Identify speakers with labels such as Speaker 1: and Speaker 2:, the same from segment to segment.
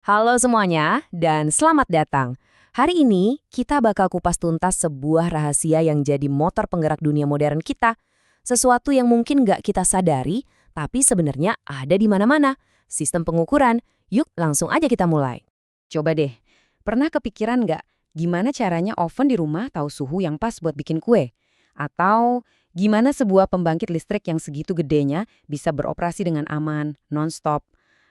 Speaker 1: Halo semuanya, dan selamat datang. Hari ini, kita bakal kupas tuntas sebuah rahasia yang jadi motor penggerak dunia modern kita. Sesuatu yang mungkin nggak kita sadari, tapi sebenarnya ada di mana-mana. Sistem pengukuran. Yuk, langsung aja kita mulai.
Speaker 2: Coba deh, pernah kepikiran nggak gimana caranya oven di rumah tahu suhu yang pas buat bikin kue? Atau gimana sebuah pembangkit listrik yang segitu gedenya bisa beroperasi dengan aman, non-stop?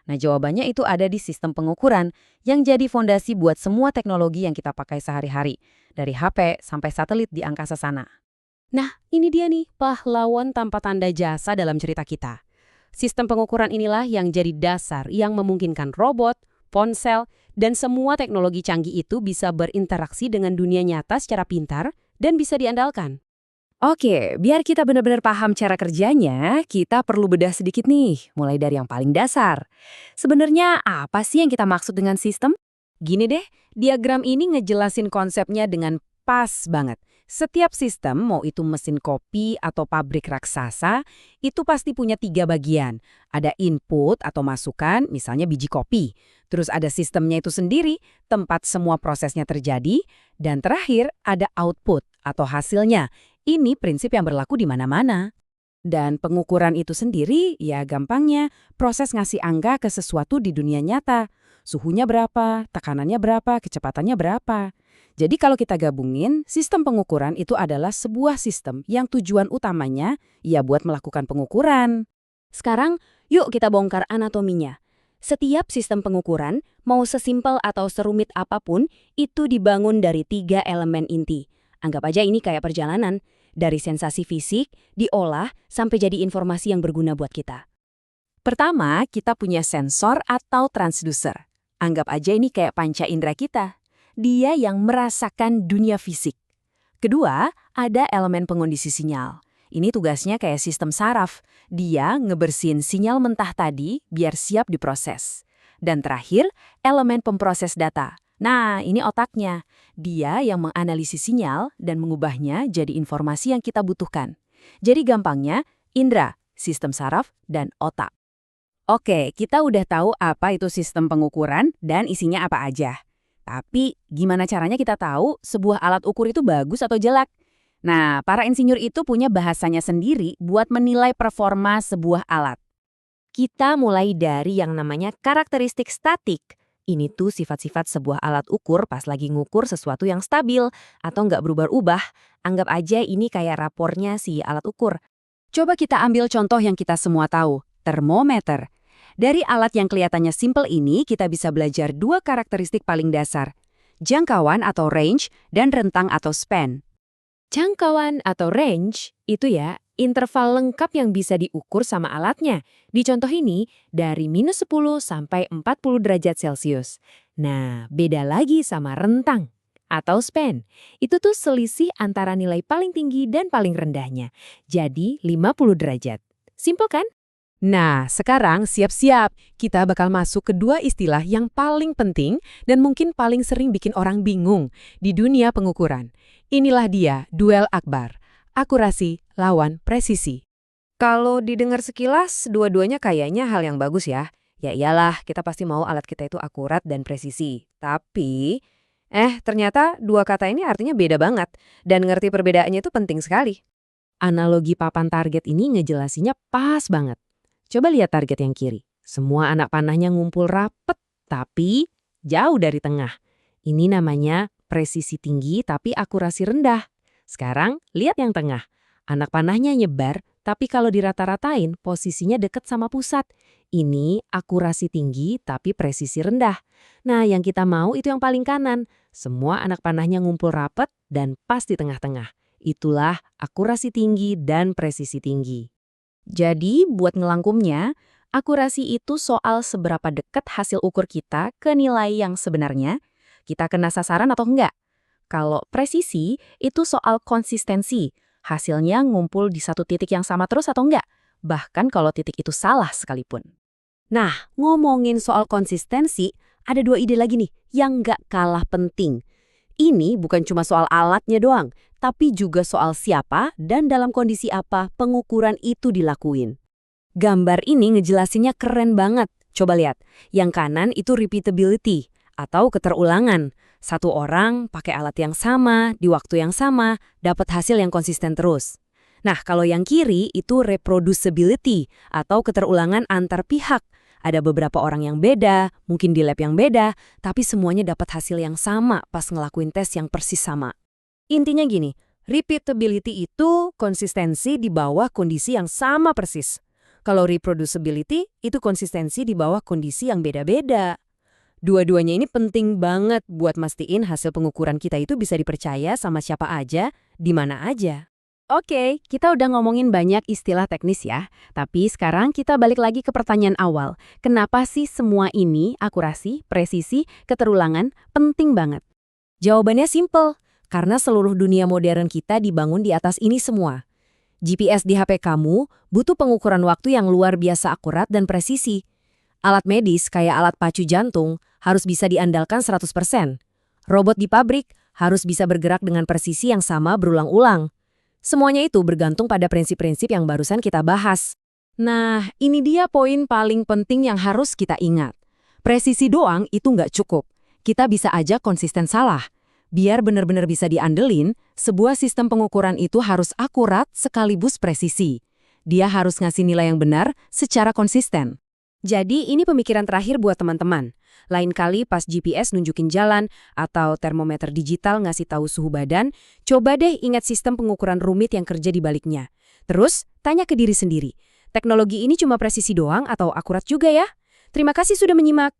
Speaker 2: Nah, jawabannya itu ada di sistem pengukuran yang jadi fondasi buat semua teknologi yang kita pakai sehari-hari, dari HP sampai satelit di angkasa sana.
Speaker 3: Nah, ini dia nih pahlawan tanpa tanda jasa dalam cerita kita. Sistem pengukuran inilah yang jadi dasar yang memungkinkan robot, ponsel, dan semua teknologi canggih itu bisa berinteraksi dengan dunia nyata secara pintar dan bisa diandalkan.
Speaker 1: Oke, biar kita benar-benar paham cara kerjanya, kita perlu bedah sedikit nih, mulai dari yang paling dasar. Sebenarnya apa sih yang kita maksud dengan sistem? Gini deh, diagram ini ngejelasin konsepnya dengan pas banget. Setiap sistem, mau itu mesin kopi atau pabrik raksasa, itu pasti punya 3 bagian. Ada input atau masukan, misalnya biji kopi. Terus ada sistemnya itu sendiri, tempat semua prosesnya terjadi. Dan terakhir, ada output atau hasilnya. Ini prinsip yang berlaku di mana-mana. Dan pengukuran itu sendiri, ya gampangnya, proses ngasih angka ke sesuatu di dunia nyata. Suhunya berapa, tekanannya berapa, kecepatannya berapa. Jadi kalau kita gabungin, sistem pengukuran itu adalah sebuah sistem yang tujuan utamanya ya buat melakukan pengukuran.
Speaker 3: Sekarang, yuk kita bongkar anatominya. Setiap sistem pengukuran, mau sesimpel atau serumit apapun, itu dibangun dari 3 elemen inti. Anggap aja ini kayak perjalanan. Dari sensasi fisik, diolah, sampai jadi informasi yang berguna buat kita.
Speaker 1: Pertama, kita punya sensor atau transducer. Anggap aja ini kayak panca indera kita. Dia yang merasakan dunia fisik. Kedua, ada elemen pengondisi sinyal. Ini tugasnya kayak sistem saraf. Dia ngebersihin sinyal mentah tadi biar siap diproses. Dan terakhir, elemen pemproses data. Nah, ini otaknya. Dia yang menganalisis sinyal dan mengubahnya jadi informasi yang kita butuhkan. Jadi gampangnya, indera, sistem saraf, dan otak. Oke, kita udah tahu apa itu sistem pengukuran dan isinya apa aja. Tapi, gimana caranya kita tahu sebuah alat ukur itu bagus atau jelek? Nah, para insinyur itu punya bahasanya sendiri buat menilai performa sebuah alat. Kita mulai dari yang namanya karakteristik statik. Ini tuh sifat-sifat sebuah alat ukur pas lagi ngukur sesuatu yang stabil atau nggak berubah-ubah. Anggap aja ini kayak rapornya si alat ukur. Coba kita ambil contoh yang kita semua tahu, termometer. Dari alat yang kelihatannya simple ini, kita bisa belajar 2 karakteristik paling dasar. Jangkauan atau range dan rentang atau span. Jangkauan atau range itu ya interval lengkap yang bisa diukur sama alatnya. Di contoh ini, dari -10 sampai 40 derajat Celcius. Nah, beda lagi sama rentang atau span. Itu tuh selisih antara nilai paling tinggi dan paling rendahnya. Jadi 50 derajat. Simpel kan? Nah, sekarang siap-siap. Kita bakal masuk ke 2 istilah yang paling penting dan mungkin paling sering bikin orang bingung di dunia pengukuran. Inilah dia, duel akbar. Akurasi lawan presisi. Kalau didengar sekilas, dua-duanya kayaknya hal yang bagus ya. Ya iyalah, kita pasti mau alat kita itu akurat dan presisi. Tapi, ternyata 2 kata ini artinya beda banget. Dan ngerti perbedaannya itu penting sekali. Analogi papan target ini ngejelasinnya pas banget. Coba lihat target yang kiri. Semua anak panahnya ngumpul rapet, tapi jauh dari tengah. Ini namanya presisi tinggi tapi akurasi rendah. Sekarang, lihat yang tengah. Anak panahnya nyebar, tapi kalau dirata-ratain, posisinya deket sama pusat. Ini akurasi tinggi tapi presisi rendah. Nah, yang kita mau itu yang paling kanan. Semua anak panahnya ngumpul rapet dan pas di tengah-tengah. Itulah akurasi tinggi dan presisi tinggi. Jadi, buat ngelangkumnya, akurasi itu soal seberapa dekat hasil ukur kita ke nilai yang sebenarnya, kita kena sasaran atau enggak. Kalau presisi, itu soal konsistensi, hasilnya ngumpul di satu titik yang sama terus atau enggak, bahkan kalau titik itu salah sekalipun. Nah, ngomongin soal konsistensi, ada 2 ide lagi nih yang enggak kalah penting. Ini bukan cuma soal alatnya doang, tapi juga soal siapa dan dalam kondisi apa pengukuran itu dilakuin. Gambar ini ngejelasinnya keren banget.
Speaker 3: Coba lihat, yang kanan itu repeatability atau keterulangan. Satu orang pakai alat yang sama, di waktu yang sama, dapat hasil yang konsisten terus. Nah, kalau yang kiri itu reproducibility atau keterulangan antar pihak. Ada beberapa orang yang beda, mungkin di lab yang beda, tapi semuanya dapat hasil yang sama pas ngelakuin tes yang persis sama. Intinya gini, repeatability itu konsistensi di bawah kondisi yang sama persis. Kalau reproducibility itu konsistensi di bawah kondisi yang beda-beda. Dua-duanya ini penting banget buat mastiin hasil pengukuran kita itu bisa dipercaya sama siapa aja, di mana aja. Oke, kita udah ngomongin banyak istilah teknis ya. Tapi sekarang kita balik lagi ke pertanyaan awal. Kenapa sih semua ini, akurasi, presisi, keterulangan, penting banget? Jawabannya simple. Karena seluruh dunia modern kita dibangun di atas ini semua. GPS di HP kamu butuh pengukuran waktu yang luar biasa akurat dan presisi. Alat medis kayak alat pacu jantung harus bisa diandalkan 100%. Robot di pabrik harus bisa bergerak dengan presisi yang sama berulang-ulang. Semuanya itu bergantung pada prinsip-prinsip yang barusan kita bahas. Nah, ini dia poin paling penting yang harus kita ingat. Presisi doang itu nggak cukup. Kita bisa aja konsisten salah. Biar benar-benar bisa diandelin, sebuah sistem pengukuran itu harus akurat sekaligus presisi. Dia harus ngasih nilai yang benar secara konsisten. Jadi ini pemikiran terakhir buat teman-teman. Lain kali pas GPS nunjukin jalan atau termometer digital ngasih tahu suhu badan, coba deh ingat sistem pengukuran rumit yang kerja di baliknya. Terus, tanya ke diri sendiri, teknologi ini cuma presisi doang atau akurat juga ya? Terima kasih sudah menyimak.